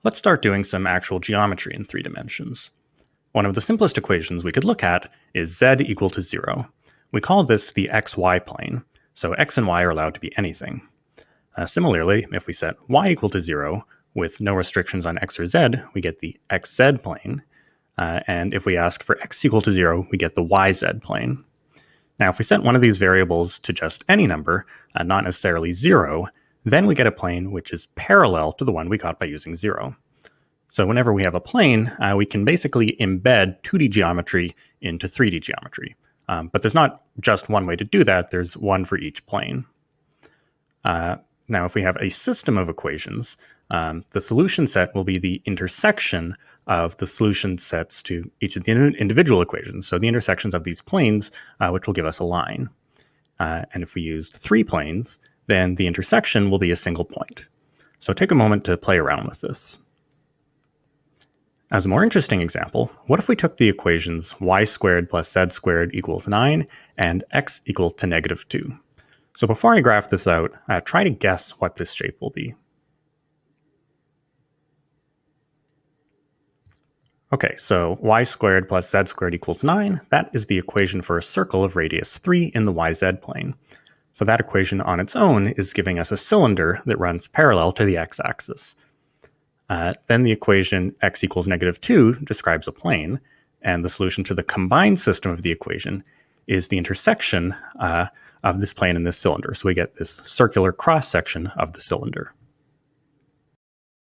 Let's start doing some actual geometry in 3 dimensions. One of the simplest equations we could look at is z equal to 0. We call this the xy plane, so x and y are allowed to be anything. Similarly, if we set y equal to 0 with no restrictions on x or z, we get the xz plane, and if we ask for x equal to 0, we get the yz plane. Now, if we set one of these variables to just any number, not necessarily 0, then we get a plane which is parallel to the one we got by using 0. So whenever we have a plane, we can basically embed 2D geometry into 3D geometry. But there's not just one way to do that, there's one for each plane. Now, if we have a system of equations, the solution set will be the intersection of the solution sets to each of the individual equations. So the intersections of these planes, which will give us a line. And if we used 3 planes, then the intersection will be a single point. So take a moment to play around with this. As a more interesting example, what if we took the equations y squared plus z squared equals 9 and x equal to negative 2? So before I graph this out, try to guess what this shape will be. Okay, so y squared plus z squared equals 9, that is the equation for a circle of radius 3 in the yz plane. So that equation on its own is giving us a cylinder that runs parallel to the x-axis. Then the equation x equals negative 2 describes a plane, and the solution to the combined system of the equation is the intersection of this plane and this cylinder. So we get this circular cross-section of the cylinder.